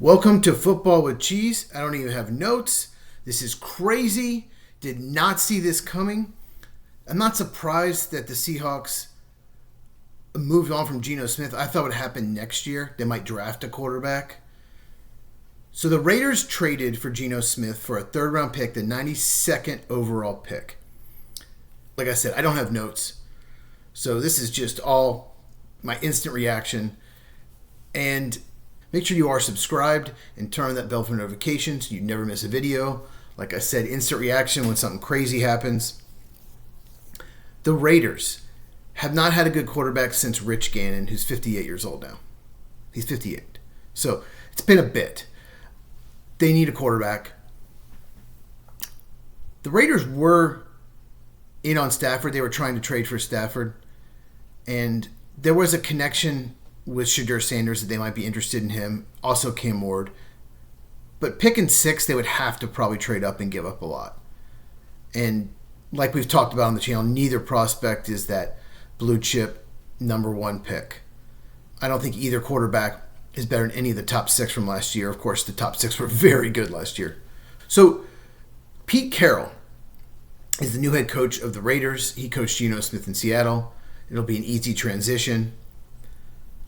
Welcome to Football with Cheese. I don't even have notes. This is crazy. Did not see this coming. I'm not surprised that the Seahawks moved on from Geno Smith. I thought it would happen next year. They might draft a quarterback. So the Raiders traded for Geno Smith for a third-round pick, the 92nd overall pick. Like I said, I don't have notes. So this is just all my instant reaction. And make sure you are subscribed and turn on that bell for notifications so you never miss a video. Like I said, instant reaction when something crazy happens. The Raiders have not had a good quarterback since Rich Gannon, who's 58 years old now. He's 58. So it's been a bit. They need a quarterback. The Raiders were in on Stafford. They were trying to trade for Stafford. And there was a connection with Shadur Sanders that they might be interested in him. Also Cam Ward. But picking 6, they would have to probably trade up and give up a lot. And like we've talked about on the channel, neither prospect is that blue chip number 1 pick. I don't think either quarterback is better than any of the top 6 from last year. Of course, the top 6 were very good last year. So Pete Carroll is the new head coach of the Raiders. He coached Geno Smith in Seattle. It'll be an easy transition.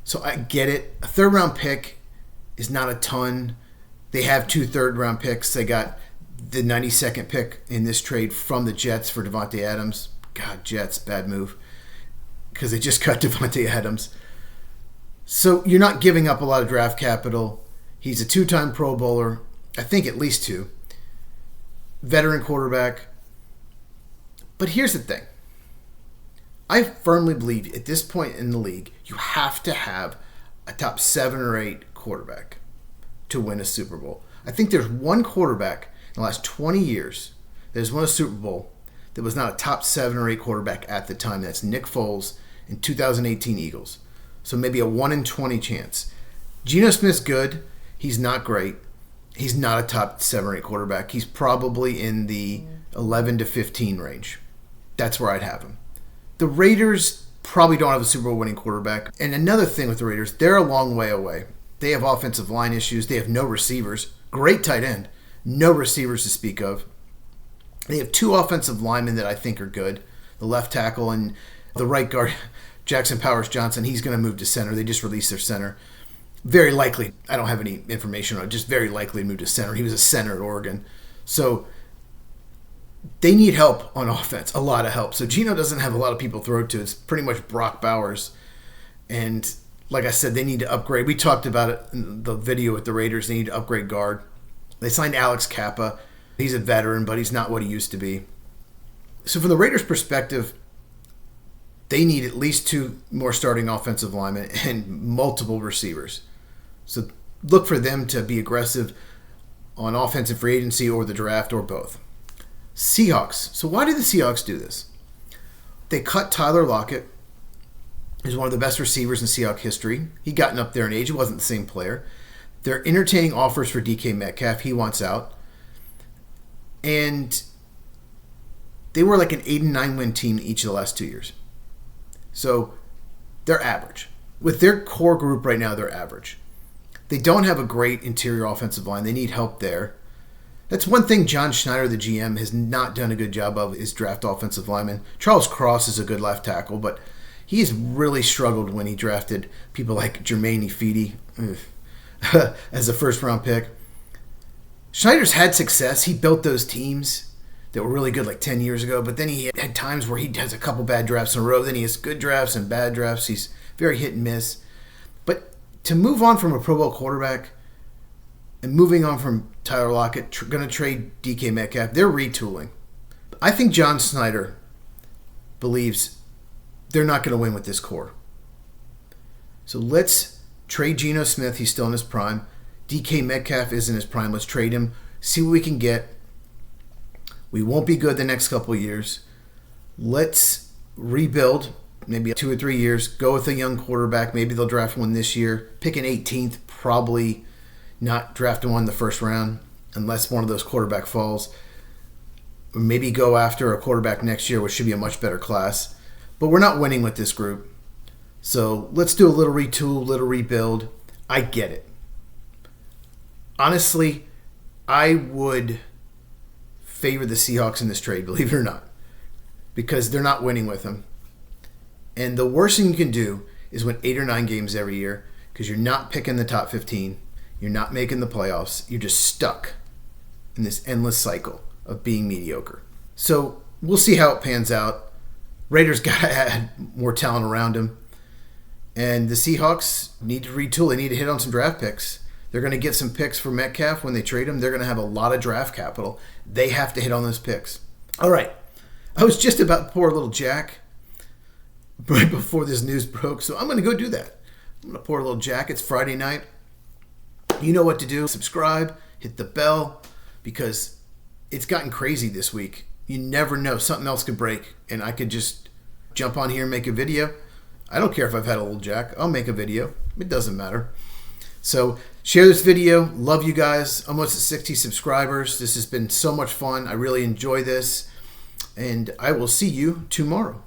So I get it. A third-round pick is not a ton. They have 2 third-round picks. They got the 92nd pick in this trade from the Jets for Davante Adams. God, Jets, bad move. Because they just cut Davante Adams. So you're not giving up a lot of draft capital. He's a 2-time Pro Bowler. I think at least 2. Veteran quarterback. But here's the thing. I firmly believe at this point in the league, you have to have a top 7 or 8 quarterback to win a Super Bowl. I think there's one quarterback in the last 20 years that has won a Super Bowl that was not a top 7 or 8 quarterback at the time. That's Nick Foles in 2018 Eagles. So maybe a 1 in 20 chance. Geno Smith's good. He's not great. He's not a top 7 or 8 quarterback. He's probably in the 11 to 15 range. That's where I'd have him. The Raiders probably don't have a Super Bowl winning quarterback. And another thing with the Raiders, they're a long way away. They have offensive line issues. They have no receivers. Great tight end. No receivers to speak of. They have 2 offensive linemen that I think are good. The left tackle and the right guard, Jackson Powers-Johnson. He's going to move to center. They just released their center. Very likely. I don't have any information on it. Just very likely move to center. He was a center at Oregon. So they need help on offense, a lot of help. So Geno doesn't have a lot of people to throw to. It's pretty much Brock Bowers. And like I said, they need to upgrade. We talked about it in the video with the Raiders. They need to upgrade guard. They signed Alex Kappa. He's a veteran, but he's not what he used to be. So from the Raiders' perspective, they need at least 2 more starting offensive linemen and multiple receivers. So look for them to be aggressive on offensive free agency or the draft or both. Seahawks. So why did the Seahawks do this? They cut Tyler Lockett, who's one of the best receivers in Seahawks history. He'd gotten up there in age. He wasn't the same player. They're entertaining offers for DK Metcalf. He wants out. And they were like an 8-9 win team each of the last 2 years. So they're average. With their core group right now, they're average. They don't have a great interior offensive line. They need help there. That's one thing John Schneider, the GM, has not done a good job of is draft offensive linemen. Charles Cross is a good left tackle, but he's really struggled when he drafted people like Jermaine Ifedi as a first-round pick. Schneider's had success. He built those teams that were really good like 10 years ago, but then he had times where he has a couple bad drafts in a row. Then he has good drafts and bad drafts. He's very hit and miss. But to move on from a Pro Bowl quarterback and moving on from Tyler Lockett, going to trade DK Metcalf, they're retooling. I think John Schneider believes they're not going to win with this core. So let's trade Geno Smith. He's still in his prime. DK Metcalf is in his prime. Let's trade him. See what we can get. We won't be good the next couple of years. Let's rebuild, maybe 2 or 3 years. Go with a young quarterback. Maybe they'll draft one this year. Pick an 18th, probably not drafting one in the first round unless one of those quarterback falls. Or maybe go after a quarterback next year, which should be a much better class. But we're not winning with this group. So let's do a little retool, little rebuild. I get it. Honestly, I would favor the Seahawks in this trade, believe it or not, because they're not winning with him. And the worst thing you can do is win 8 or 9 games every year because you're not picking the top 15. You're not making the playoffs. You're just stuck in this endless cycle of being mediocre. So we'll see how it pans out. Raiders got to add more talent around him. And the Seahawks need to retool. They need to hit on some draft picks. They're going to get some picks for Metcalf when they trade him. They're going to have a lot of draft capital. They have to hit on those picks. All right. I was just about to pour a little Jack right before this news broke, so I'm going to go do that. I'm going to pour a little Jack. It's Friday night. You know what to do. Subscribe, hit the bell, because it's gotten crazy this week. You never know. Something else could break, and I could just jump on here and make a video. I don't care if I've had a little Jack. I'll make a video. It doesn't matter. So share this video. Love you guys. Almost at 60 subscribers. This has been so much fun. I really enjoy this. And I will see you tomorrow.